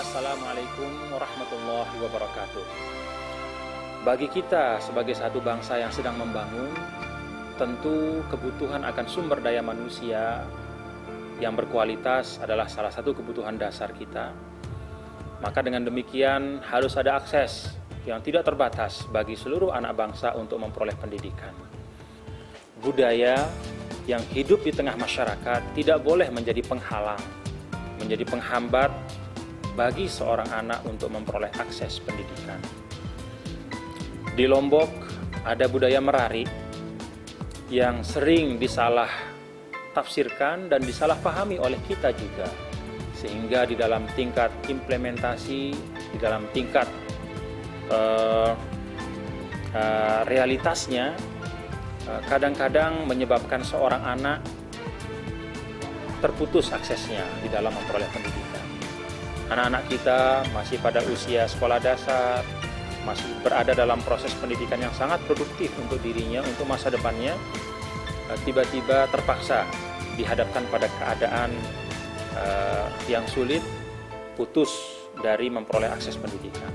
Assalamualaikum warahmatullahi wabarakatuh. Bagi kita sebagai satu bangsa yang sedang membangun, tentu kebutuhan akan sumber daya manusia yang berkualitas adalah salah satu kebutuhan dasar kita. Maka dengan demikian harus ada akses yang tidak terbatas bagi seluruh anak bangsa untuk memperoleh pendidikan. Budaya yang hidup di tengah masyarakat tidak boleh menjadi penghalang, menjadi penghambat bagi seorang anak untuk memperoleh akses pendidikan. Di Lombok ada budaya merari yang sering disalah tafsirkan dan disalahpahami oleh kita juga, sehingga di dalam tingkat implementasi, di dalam tingkat realitasnya kadang-kadang menyebabkan seorang anak terputus aksesnya di dalam memperoleh pendidikan. Anak-anak kita masih pada usia sekolah dasar, masih berada dalam proses pendidikan yang sangat produktif untuk dirinya, untuk masa depannya, tiba-tiba terpaksa dihadapkan pada keadaan yang sulit, putus dari memperoleh akses pendidikan.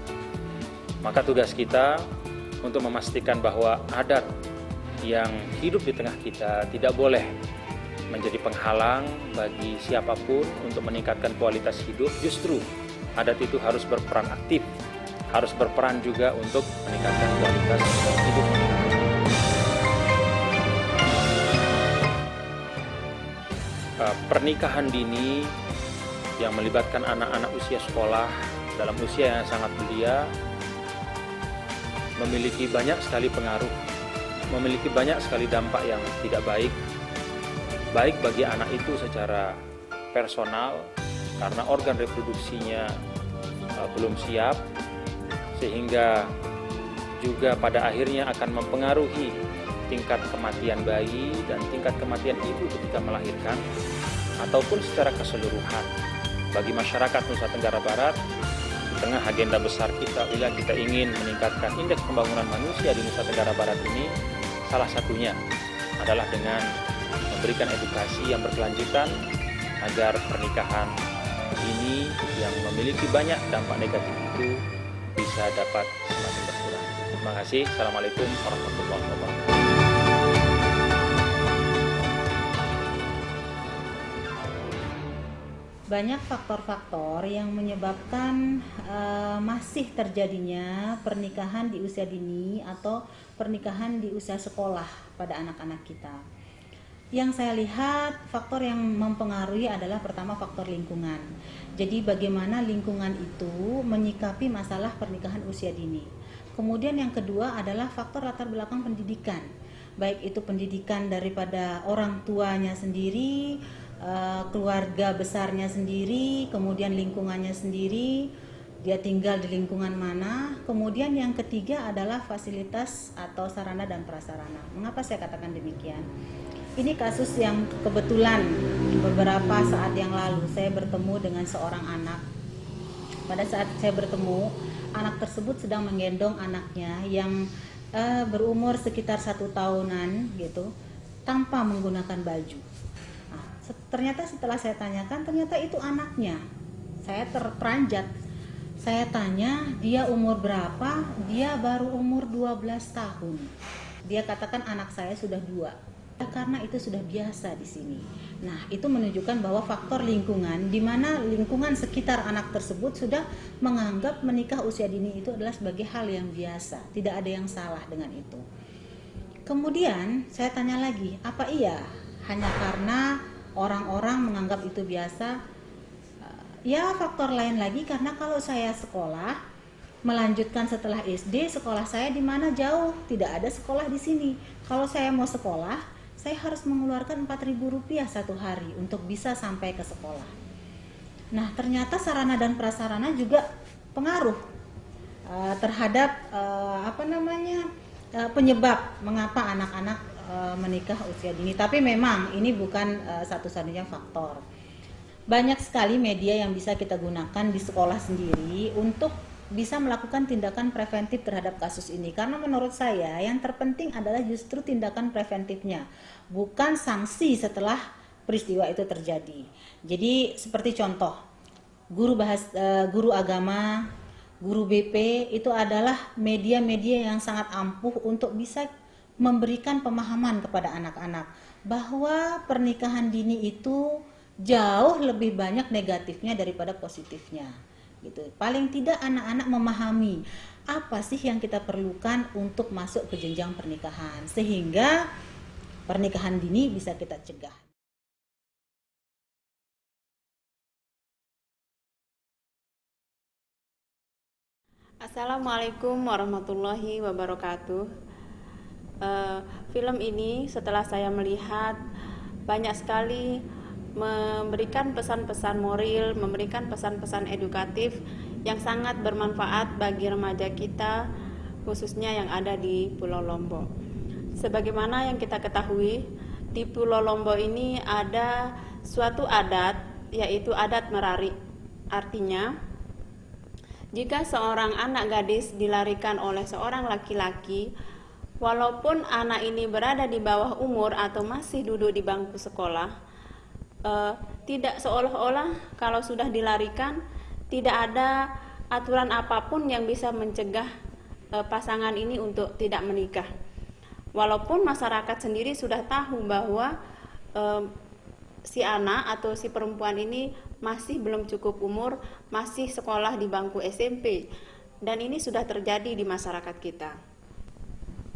Maka tugas kita untuk memastikan bahwa adat yang hidup di tengah kita tidak boleh menjadi penghalang bagi siapapun untuk meningkatkan kualitas hidup. Justru adat itu harus berperan aktif, harus berperan juga untuk meningkatkan kualitas hidup. Pernikahan dini yang melibatkan anak-anak usia sekolah dalam usia yang sangat belia memiliki banyak sekali pengaruh, memiliki banyak sekali dampak yang tidak baik bagi anak itu secara personal, karena organ reproduksinya belum siap, sehingga juga pada akhirnya akan mempengaruhi tingkat kematian bayi dan tingkat kematian ibu ketika melahirkan, ataupun secara keseluruhan. Bagi masyarakat Nusa Tenggara Barat, di tengah agenda besar kita, bila kita ingin meningkatkan indeks pembangunan manusia di Nusa Tenggara Barat ini, salah satunya adalah dengan memberikan edukasi yang berkelanjutan agar pernikahan ini yang memiliki banyak dampak negatif itu bisa dapat semakin berkurang. Terima kasih. Assalamualaikum warahmatullahi wabarakatuh. Banyak faktor-faktor yang menyebabkan masih terjadinya pernikahan di usia dini atau pernikahan di usia sekolah pada anak-anak kita. Yang saya lihat faktor yang mempengaruhi adalah pertama faktor lingkungan. Jadi bagaimana lingkungan itu menyikapi masalah pernikahan usia dini. Kemudian yang kedua adalah faktor latar belakang pendidikan. Baik itu pendidikan daripada orang tuanya sendiri, keluarga besarnya sendiri, kemudian lingkungannya sendiri, dia tinggal di lingkungan mana. Kemudian yang ketiga adalah fasilitas atau sarana dan prasarana. Mengapa saya katakan demikian? Ini kasus yang kebetulan beberapa saat yang lalu saya bertemu dengan seorang anak. Pada saat saya bertemu, anak tersebut sedang menggendong anaknya yang berumur sekitar 1 tahunan gitu, tanpa menggunakan baju. Nah, ternyata setelah saya tanyakan, ternyata itu anaknya. Saya terperanjat. Saya tanya, dia umur berapa? Dia baru umur 12 tahun. Dia katakan anak saya sudah 2. Karena itu sudah biasa di sini. Nah, itu menunjukkan bahwa faktor lingkungan, di mana lingkungan sekitar anak tersebut sudah menganggap menikah usia dini itu adalah sebagai hal yang biasa. Tidak ada yang salah dengan itu. Kemudian saya tanya lagi, apa iya hanya karena orang-orang menganggap itu biasa? Ya, faktor lain lagi, karena kalau saya sekolah melanjutkan setelah SD, sekolah saya di mana jauh, tidak ada sekolah di sini. Kalau saya mau sekolah, saya harus mengeluarkan Rp4.000 satu hari untuk bisa sampai ke sekolah. Nah, ternyata sarana dan prasarana juga pengaruh terhadap penyebab mengapa anak-anak menikah usia dini. Tapi memang ini bukan satu-satunya faktor. Banyak sekali media yang bisa kita gunakan di sekolah sendiri untuk bisa melakukan tindakan preventif terhadap kasus ini. Karena menurut saya yang terpenting adalah justru tindakan preventifnya, bukan sanksi setelah peristiwa itu terjadi. Jadi seperti contoh, guru agama, guru BP itu adalah media-media yang sangat ampuh untuk bisa memberikan pemahaman kepada anak-anak bahwa pernikahan dini itu jauh lebih banyak negatifnya daripada positifnya gitu. Paling tidak anak-anak memahami apa sih yang kita perlukan untuk masuk ke jenjang pernikahan sehingga pernikahan dini bisa kita cegah. Assalamualaikum warahmatullahi wabarakatuh. Film ini setelah saya melihat banyak sekali memberikan pesan-pesan moral, memberikan pesan-pesan edukatif yang sangat bermanfaat bagi remaja kita, khususnya yang ada di Pulau Lombok. Sebagaimana yang kita ketahui, di Pulau Lombok ini ada suatu adat, yaitu adat merari. Artinya, jika seorang anak gadis dilarikan oleh seorang laki-laki, walaupun anak ini berada di bawah umur atau masih duduk di bangku sekolah, tidak seolah-olah kalau sudah dilarikan tidak ada aturan apapun yang bisa mencegah pasangan ini untuk tidak menikah. Walaupun masyarakat sendiri sudah tahu bahwa si anak atau si perempuan ini masih belum cukup umur, masih sekolah di bangku SMP, dan ini sudah terjadi di masyarakat kita.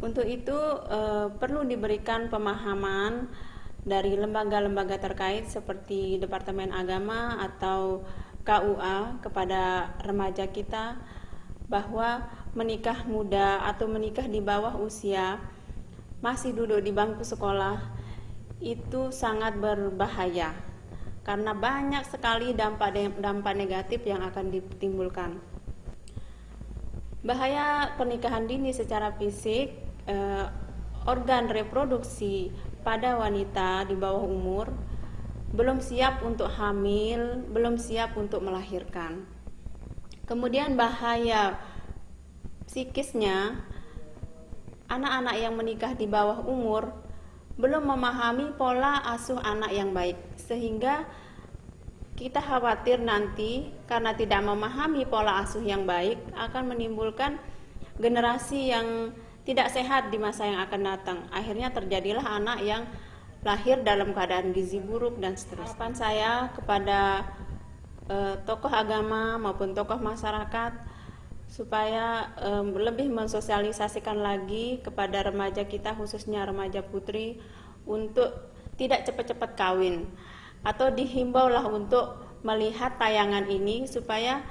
Untuk itu perlu diberikan pemahaman dari lembaga-lembaga terkait seperti Departemen Agama atau KUA kepada remaja kita bahwa menikah muda atau menikah di bawah usia masih duduk di bangku sekolah itu sangat berbahaya karena banyak sekali dampak negatif yang akan ditimbulkan. Bahaya pernikahan dini secara fisik, organ reproduksi pada wanita di bawah umur belum siap untuk hamil, belum siap untuk melahirkan. Kemudian bahaya psikisnya, anak-anak yang menikah di bawah umur belum memahami pola asuh anak yang baik, sehingga kita khawatir nanti karena tidak memahami pola asuh yang baik akan menimbulkan generasi yang tidak sehat di masa yang akan datang. Akhirnya terjadilah anak yang lahir dalam keadaan gizi buruk dan seterusnya. Harapan saya kepada tokoh agama maupun tokoh masyarakat supaya lebih mensosialisasikan lagi kepada remaja kita, khususnya remaja putri, untuk tidak cepat-cepat kawin, atau dihimbaulah untuk melihat tayangan ini supaya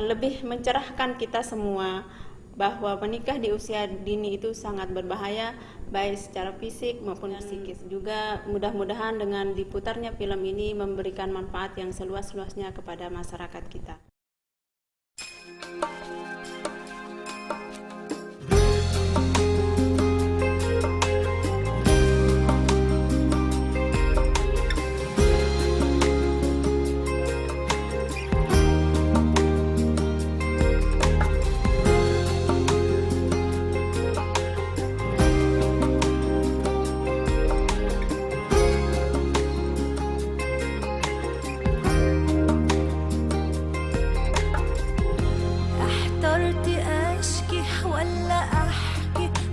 lebih mencerahkan kita semua bahwa menikah di usia dini itu sangat berbahaya baik secara fisik maupun psikis. Juga mudah-mudahan dengan diputarnya film ini memberikan manfaat yang seluas-luasnya kepada masyarakat kita.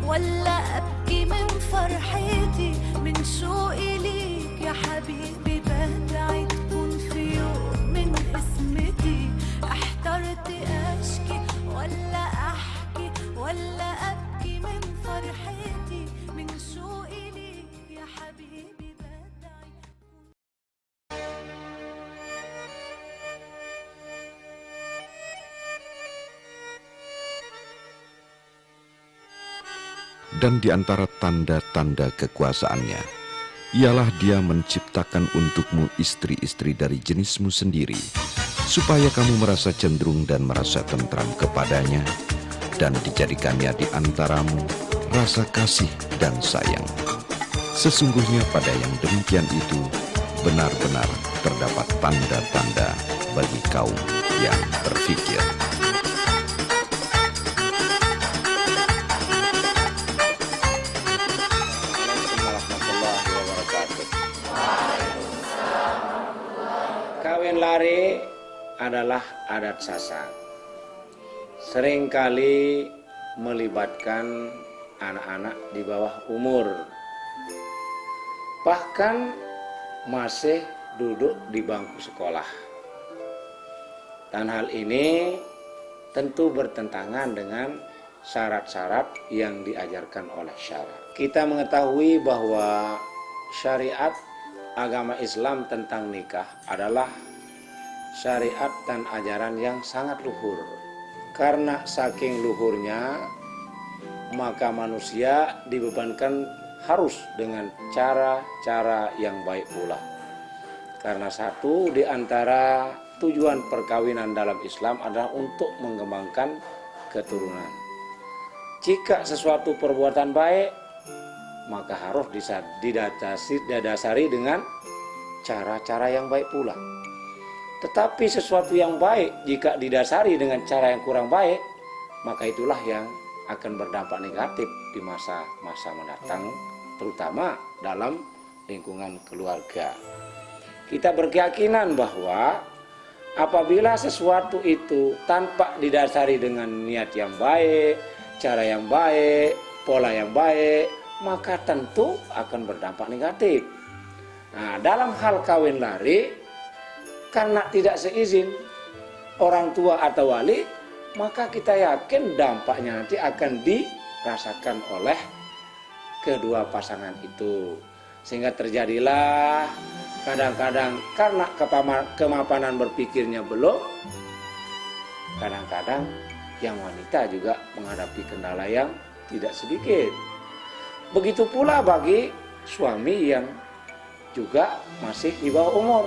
ولا أبكي من فرحتي من شوقي ليك يا حبيبي بدعي تكون في يوم من اسمتي احترت أشكي ولا أحكي ولا أبكي من فرحتي من شوقي ليك يا حبيبي بدعي. Dan di antara tanda-tanda kekuasaannya, ialah dia menciptakan untukmu istri-istri dari jenismu sendiri, supaya kamu merasa cenderung dan merasa tentram kepadanya, dan dijadikannya di antaramu rasa kasih dan sayang. Sesungguhnya pada yang demikian itu, benar-benar terdapat tanda-tanda bagi kaum yang berpikir. Kawin lari adalah adat sasak. Seringkali melibatkan anak-anak di bawah umur, bahkan masih duduk di bangku sekolah. Dan hal ini tentu bertentangan dengan syarat-syarat yang diajarkan oleh syariat. Kita mengetahui bahwa syariat agama Islam tentang nikah adalah syariat dan ajaran yang sangat luhur. Karena saking luhurnya, maka manusia dibebankan harus dengan cara-cara yang baik pula. Karena satu di antara tujuan perkawinan dalam Islam adalah untuk mengembangkan keturunan. Jika sesuatu perbuatan baik, maka harus didasari dengan cara-cara yang baik pula. Tetapi sesuatu yang baik jika didasari dengan cara yang kurang baik, maka itulah yang akan berdampak negatif di masa-masa mendatang, terutama dalam lingkungan keluarga. Kita berkeyakinan bahwa apabila sesuatu itu tanpa didasari dengan niat yang baik, cara yang baik, pola yang baik, maka tentu akan berdampak negatif. Nah, dalam hal kawin lari, karena tidak seizin orang tua atau wali, maka kita yakin dampaknya nanti akan dirasakan oleh kedua pasangan itu. Sehingga terjadilah kadang-kadang karena kemapanan berpikirnya belum, kadang-kadang yang wanita juga menghadapi kendala yang tidak sedikit. Begitu pula bagi suami yang juga masih di bawah umur.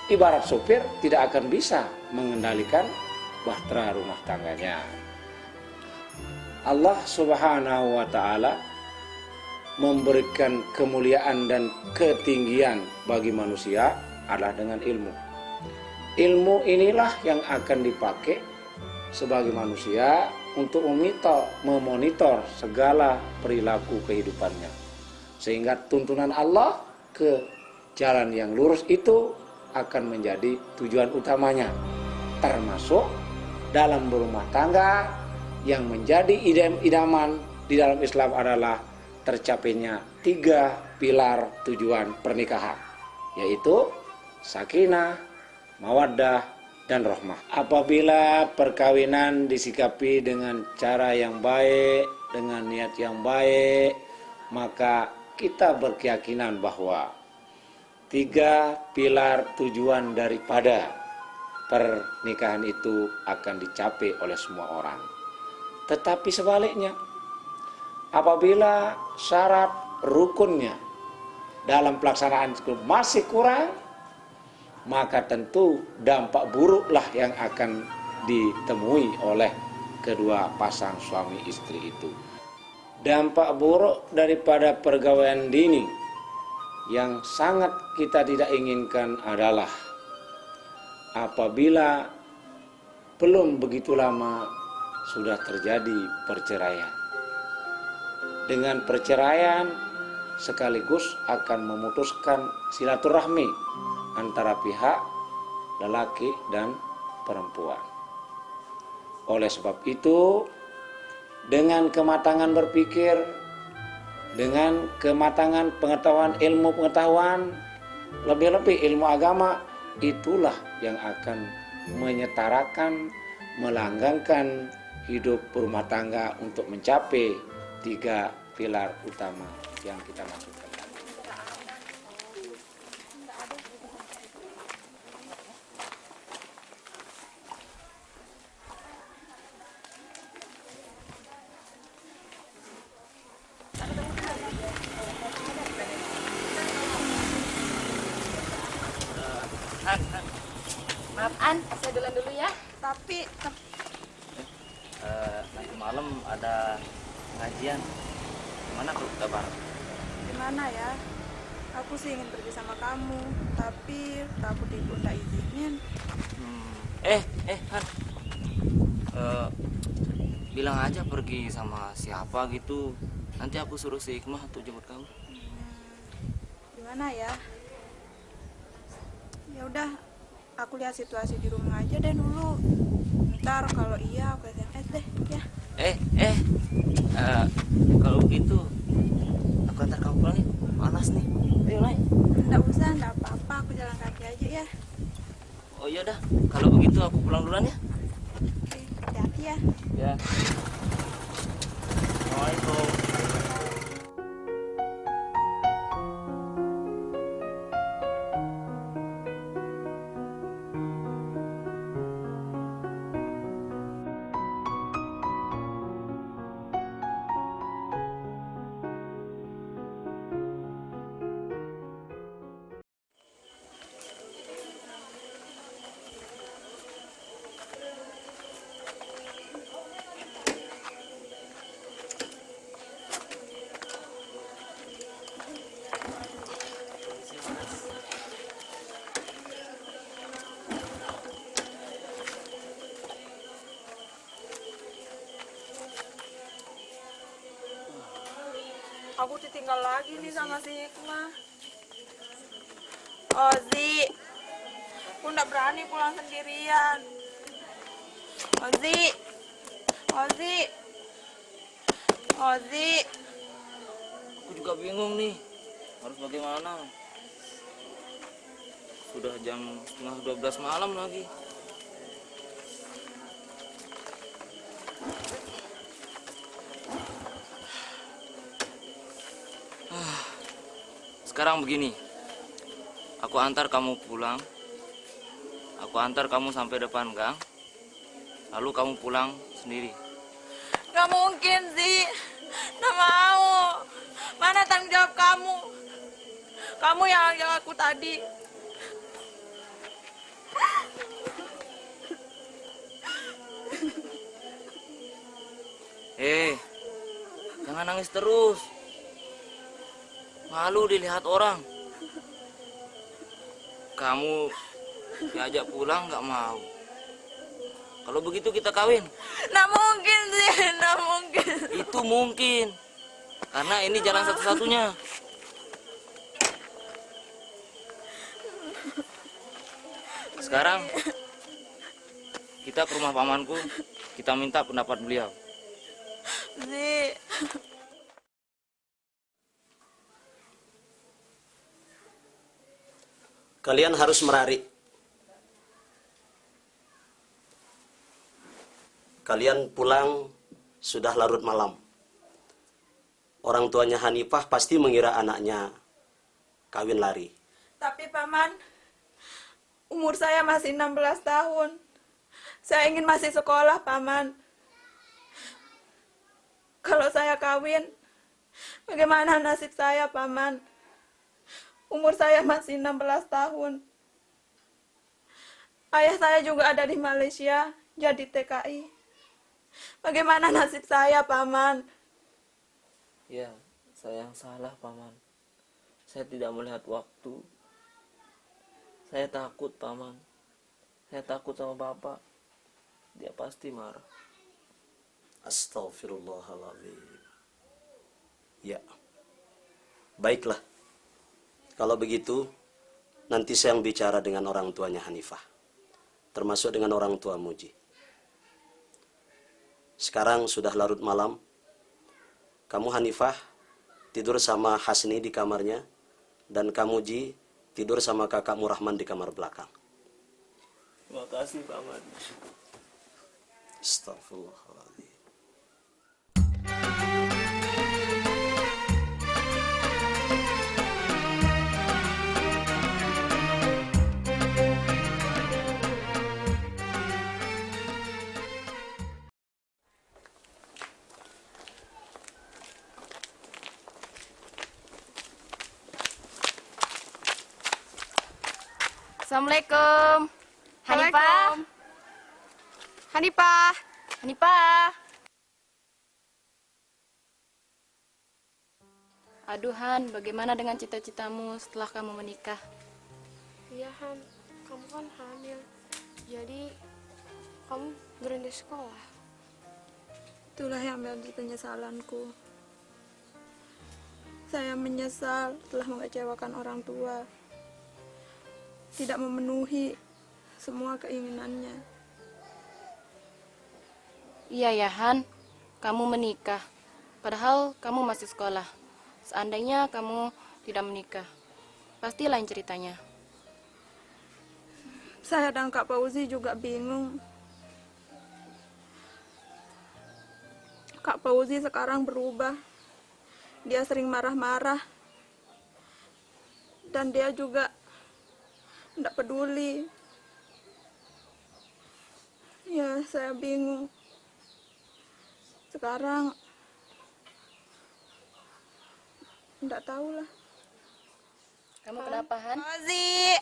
Ibarat sopir tidak akan bisa mengendalikan bahtera rumah tangganya. Allah Subhanahu wa ta'ala memberikan kemuliaan dan ketinggian bagi manusia adalah dengan ilmu. Ilmu inilah yang akan dipakai sebagai manusia untuk memonitor segala perilaku kehidupannya, sehingga tuntunan Allah ke jalan yang lurus itu akan menjadi tujuan utamanya, termasuk dalam berumah tangga. Yang menjadi idaman di dalam Islam adalah tercapainya 3 pilar tujuan pernikahan, yaitu sakinah, mawaddah, dan rahmah. Apabila perkawinan disikapi dengan cara yang baik, dengan niat yang baik, maka kita berkeyakinan bahwa 3 pilar tujuan daripada pernikahan itu akan dicapai oleh semua orang. Tetapi sebaliknya, apabila syarat rukunnya dalam pelaksanaan itu masih kurang, maka tentu dampak buruklah yang akan ditemui oleh kedua pasang suami istri itu. Dampak buruk daripada pergaulan dini yang sangat kita tidak inginkan adalah apabila belum begitu lama sudah terjadi perceraian. Dengan perceraian sekaligus akan memutuskan silaturahmi antara pihak lelaki dan perempuan. Oleh sebab itu, dengan kematangan berpikir, dengan kematangan pengetahuan, ilmu pengetahuan, lebih-lebih ilmu agama, itulah yang akan menyetarakan, melanggengkan hidup berumah tangga untuk mencapai 3 pilar utama yang kita maksudkan. Maaf An, saya duluan dulu ya. Tapi Nanti malam ada pengajian. Gimana kalau kita bareng? gimana ya? Aku sih ingin pergi sama kamu, tapi takut ibu tak izinin. Han. Bilang aja pergi sama siapa gitu. Nanti aku suruh si Hikmah untuk jemput kamu. Gimana ya? Ya udah, aku lihat situasi di rumah aja deh dulu. Ntar kalau iya aku SMS deh ya. Kalau begitu aku antar kamu pulang ya. Panas nih. Ayo naik. Nggak usah, nggak apa-apa, aku jalan kaki aja ya. Oh iya dah. Kalau begitu aku pulang duluan ya. Oke, hati-hati ya. Ya. Assalamualaikum. Aku ditinggal lagi nih sama si Hikmah. Ozi, aku nggak berani pulang sendirian. Ozi, Ozi, Ozi. Aku juga bingung nih. Harus bagaimana? Sudah jam setengah 12 malam lagi. Sekarang begini, aku antar kamu pulang, aku antar kamu sampai depan gang, lalu kamu pulang sendiri. Gak mungkin sih, nggak mau. Mana tanggung jawab kamu? Kamu yang ajak aku tadi. Jangan nangis terus. Malu dilihat orang. Kamu diajak pulang nggak mau. Kalau begitu kita kawin. Nggak mungkin sih, nggak mungkin. Itu mungkin. Karena ini jalan satu-satunya. Sekarang kita ke rumah pamanku. Kita minta pendapat beliau. Zi. Kalian harus merari. Kalian pulang sudah larut malam. Orang tuanya Hanifah pasti mengira anaknya kawin lari. Tapi Paman, umur saya masih 16 tahun. Saya ingin masih sekolah, Paman. Kalau saya kawin, bagaimana nasib saya, Paman? Umur saya masih 16 tahun. Ayah saya juga ada di Malaysia, jadi TKI. Bagaimana nasib saya, Paman? Ya, saya yang salah, Paman. Saya tidak melihat waktu. Saya takut, Paman. Saya takut sama Bapak. Dia pasti marah. Astaghfirullahaladzim. Ya, baiklah. Kalau begitu, nanti saya yang bicara dengan orang tuanya Hanifah. Termasuk dengan orang tua Muji. Sekarang sudah larut malam. Kamu Hanifah tidur sama Hasni di kamarnya. Dan kamu Ji tidur sama kakakmu Rahman di kamar belakang. Terima kasih, Paman. Astagfirullahaladzim. Assalamualaikum. Hanifah. Hanifah. Hanifah. Aduh Han, bagaimana dengan cita-citamu setelah kamu menikah? Iya Han, kamu kan hamil. Jadi kamu berhenti sekolah. Itulah yang menjadi penyesalanku. Saya menyesal telah mengecewakan orang tua. Tidak memenuhi semua keinginannya. Iya ya Han, kamu menikah. Padahal kamu masih sekolah. Seandainya kamu tidak menikah, pasti lain ceritanya. Saya dan Kak Fauzi juga bingung. Kak Fauzi sekarang berubah. Dia sering marah-marah. Dan dia juga tidak peduli. Ya, saya bingung. Sekarang tidak tahulah. Kamu kenapa Han? Fauzi,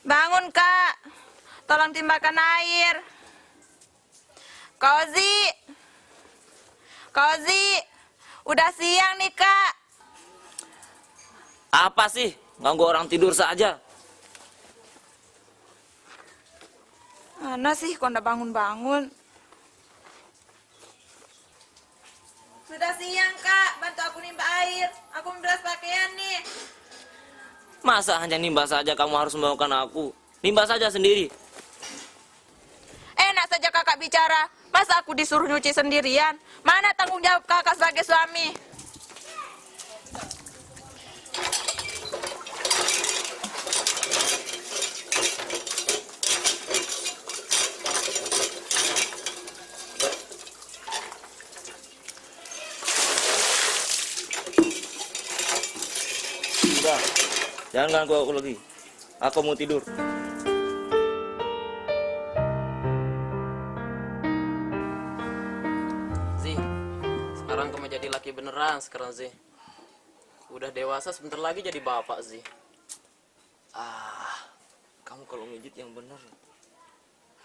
bangun Kak. Tolong timbulkan air. Fauzi, udah siang nih Kak. Apa sih? Ganggu orang tidur saja. Mana sih kok nggak bangun-bangun? Sudah siang Kak, bantu aku nimba air. Aku membelas pakaian nih. Masa hanya nimba saja kamu harus membawakan aku? Nimba saja sendiri. Enak saja kakak bicara. Masa aku disuruh nyuci sendirian? Mana tanggung jawab kakak sebagai suami? Udah, jangan ganggu aku lagi. Aku mau tidur. Zi, sekarang kamu jadi laki beneran sekarang Zi. Udah dewasa, sebentar lagi jadi bapak Zi. Kamu kalau mijit yang benar.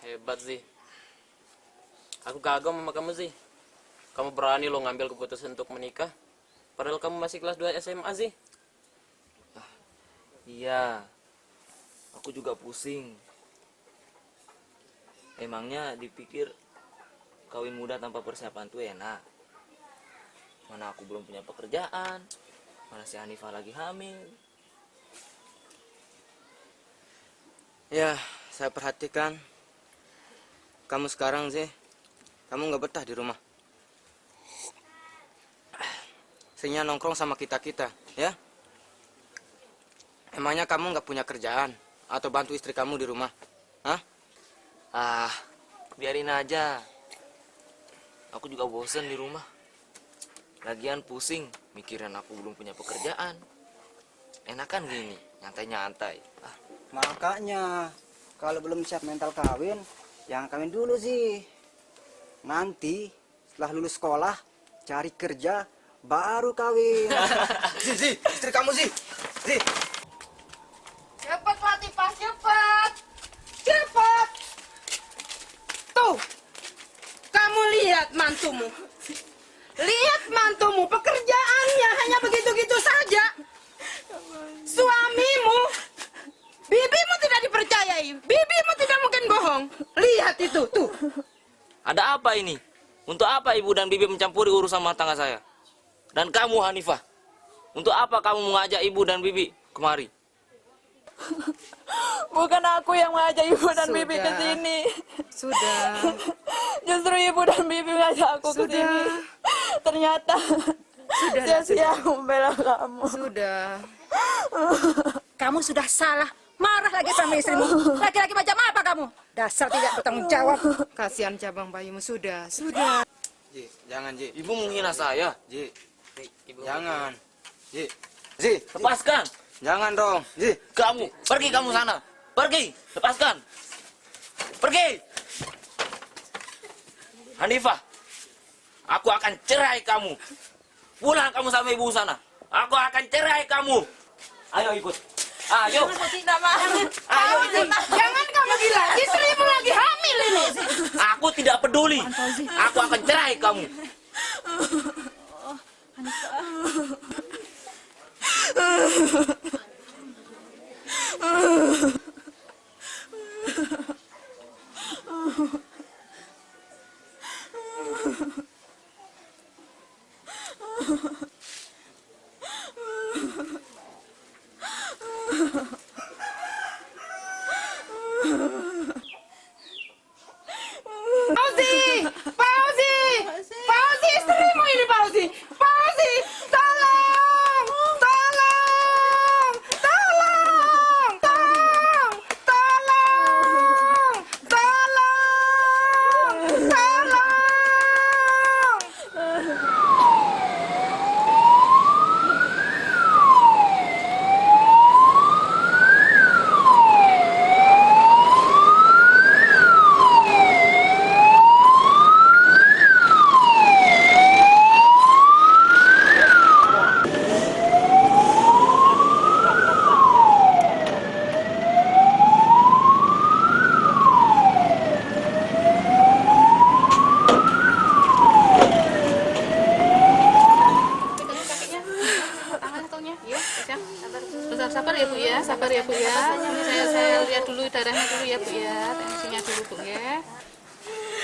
Hebat Zi. Aku kagum sama kamu Zi. Kamu berani lo ngambil keputusan untuk menikah. Padahal kamu masih kelas 2 SMA Zi. Iya, aku juga pusing. Emangnya dipikir kawin muda tanpa persiapan tuh enak? Mana aku belum punya pekerjaan, mana si Hanifah lagi hamil. Ya, saya perhatikan kamu sekarang sih, kamu nggak betah di rumah. Seringnya nongkrong sama kita-kita, ya? Emangnya kamu nggak punya kerjaan atau bantu istri kamu di rumah? Hah? Biarin aja. Aku juga bosen di rumah. Lagian pusing mikirin aku belum punya pekerjaan. Enakan gini, nyantai-nyantai. Makanya kalau belum siap mental kawin, jangan kawin dulu sih. Nanti setelah lulus sekolah, cari kerja, baru kawin. Zi, istri kamu Zi. Cepat Latifah, cepat. Cepat. Tuh, kamu lihat mantumu. Lihat mantumu, pekerjaannya hanya begitu-gitu saja. Suamimu, bibimu tidak dipercayai. Bibimu tidak mungkin bohong. Lihat itu, tuh. Ada apa ini? Untuk apa ibu dan bibi mencampuri urusan rumah tangga saya? Dan kamu Hanifah, untuk apa kamu mengajak ibu dan bibi kemari? Bukan aku yang mengajak ibu dan bibi ke sini. Sudah. Justru ibu dan bibi mengajak aku ke sini. Ternyata sia-sia membela kamu. Sudah. Kamu sudah salah. Marah lagi sama istrimu. Laki-laki macam apa kamu? Dasar tidak bertanggung jawab. Kasihan cabang bayimu. Sudah. Ji, jangan Ji. Ibu menghina saya. Ji, Ibu jangan. Ji, Lepaskan. jangan dong. Ji, Kamu, pergi kamu sana. Pergi, lepaskan. Pergi. Hanifah, aku akan cerai kamu. Pulang kamu sama ibu sana. Aku akan cerai kamu. Ayo ikut. Ayo. Tidak mau. Ayo ikut. Jangan kamu gila. Istrimu lagi hamil ini. Aku tidak peduli. Aku akan cerai kamu. ya Bu ya. Ini saya lihat dulu darahnya dulu ya Bu ya. Tensinya dulu Bu ya.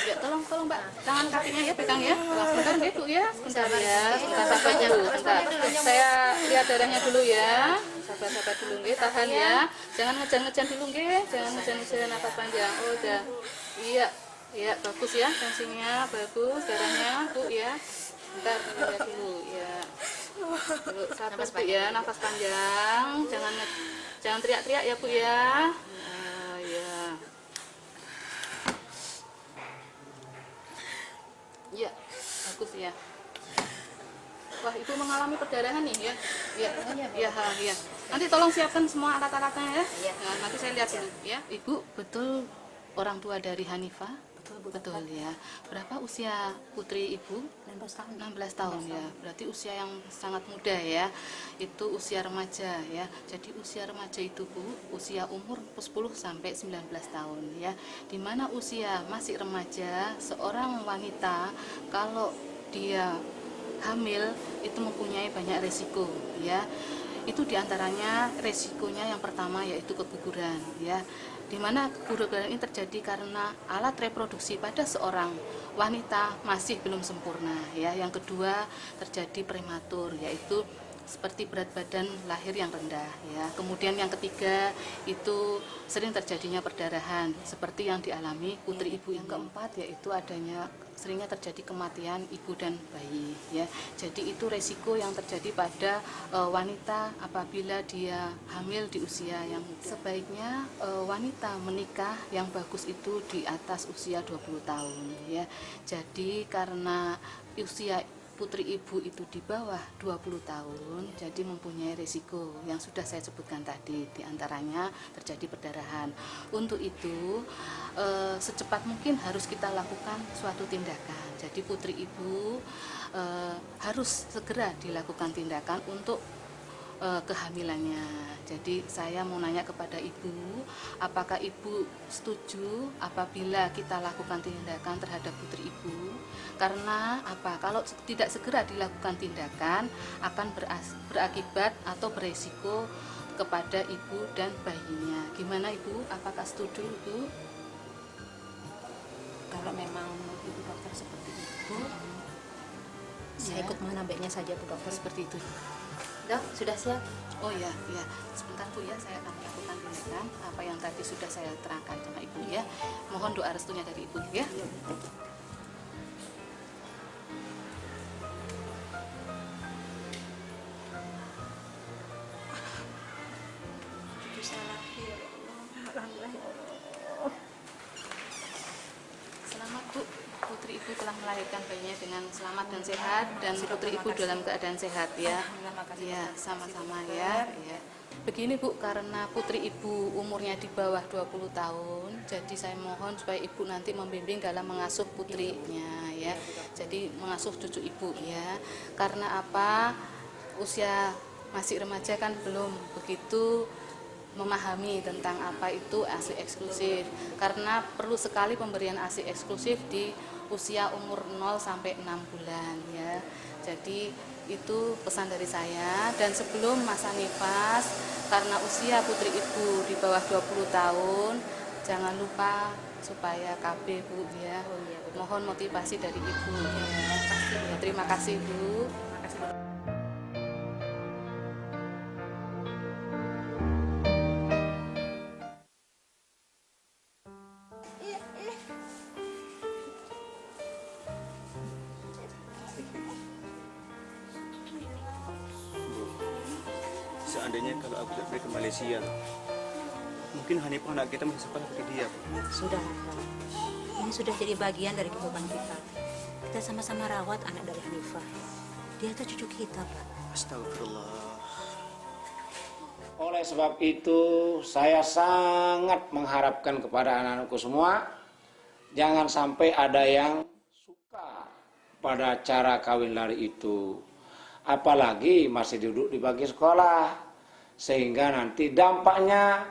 Ya tolong Mbak, tangan kakinya ya pegang ya. Sebentar ya Bu ya. Sebentar ya. Sebentar sabar dulu. Sebentar. Saya lihat darahnya dulu ya. Sabar dulu nggih, tahan ya. Jangan ngejan-ngejan dulu nggih. Jangan ngejan-ngejan nafas panjang. Oh udah. Iya. Ya bagus ya, tensinya bagus, darahnya Bu ya. Bentar lihat dulu ya. Dulu, sabar Bu ya, nafas panjang, jangan teriak-teriak ya Bu ya. Ya. Ya, bagus ya. Wah, Ibu mengalami perdarahan nih ya. Ya. Nanti tolong siapkan semua alat-alatnya ya. Nah, nanti saya lihat dulu ya. Ibu betul orang tua dari Hanifah? Betul ya. Berapa usia putri Ibu? 16 tahun ya. Berarti usia yang sangat muda ya. Itu usia remaja ya. Jadi usia remaja itu Bu, usia umur 10 sampai 19 tahun ya. Di mana usia masih remaja, seorang wanita kalau dia hamil itu mempunyai banyak resiko ya. Itu diantaranya resikonya yang pertama yaitu keguguran ya. Di mana keguguran ini terjadi karena alat reproduksi pada seorang wanita masih belum sempurna ya. Yang kedua terjadi prematur, yaitu seperti berat badan lahir yang rendah ya. Kemudian yang ketiga itu sering terjadinya perdarahan seperti yang dialami putri Ibu. Yang keempat yaitu adanya seringnya terjadi kematian ibu dan bayi ya. Jadi itu resiko yang terjadi pada wanita apabila dia hamil di usia yang muda. Sebaiknya wanita menikah yang bagus itu di atas usia 20 tahun ya. Jadi karena usia putri Ibu itu di bawah 20 tahun, jadi mempunyai risiko yang sudah saya sebutkan tadi, diantaranya terjadi perdarahan. Untuk itu, secepat mungkin harus kita lakukan suatu tindakan. Jadi putri Ibu harus segera dilakukan tindakan untuk kehamilannya. Jadi saya mau nanya kepada Ibu, apakah Ibu setuju apabila kita lakukan tindakan terhadap putri Ibu? Karena apa? Kalau tidak segera dilakukan tindakan akan berakibat atau beresiko kepada ibu dan bayinya. Gimana Ibu? Apakah setuju Ibu? Kalau memang Ibu dokter seperti itu, saya ikut mengambilnya saja Bu dokter. Seperti itu. Dok, sudah siap? Oh ya, sebentar Bu ya, saya akan lakukan tindakan apa yang tadi sudah saya terangkan sama Ibu ya. Mohon doa restunya dari Ibu ya. Selamat Bu, putri Ibu telah melahirkan bayinya dengan selamat dan sehat, dan putri Ibu dalam keadaan sehat ya. Ya, sama-sama ya. Begini Bu, karena putri Ibu umurnya di bawah 20 tahun, jadi saya mohon supaya Ibu nanti membimbing dalam mengasuh putrinya ya. Jadi mengasuh cucu Ibu ya. Karena apa? Usia masih remaja kan belum begitu memahami tentang apa itu ASI eksklusif, karena perlu sekali pemberian ASI eksklusif di usia umur 0 sampai 6 bulan ya. Jadi itu pesan dari saya. Dan sebelum masa nifas, karena usia putri Ibu di bawah 20 tahun, jangan lupa supaya KB Bu ya. Mohon motivasi dari Ibu ya. Terima kasih Bu. Seandainya kalau aku tidak pergi ke Malaysia, mungkin Hanifah anak kita masih sekolah seperti dia, Pak. Sudah, ini sudah jadi bagian dari kehidupan kita. Kita sama-sama rawat anak dari Hanifah. Dia itu cucu kita, Pak. Astagfirullah. Oleh sebab itu, saya sangat mengharapkan kepada anak-anakku semua, jangan sampai ada yang suka pada cara kawin lari itu. Apalagi masih duduk di bangku sekolah. Sehingga nanti dampaknya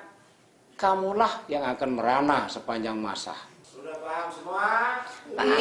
kamulah yang akan merana sepanjang masa. Sudah paham semua? Paham.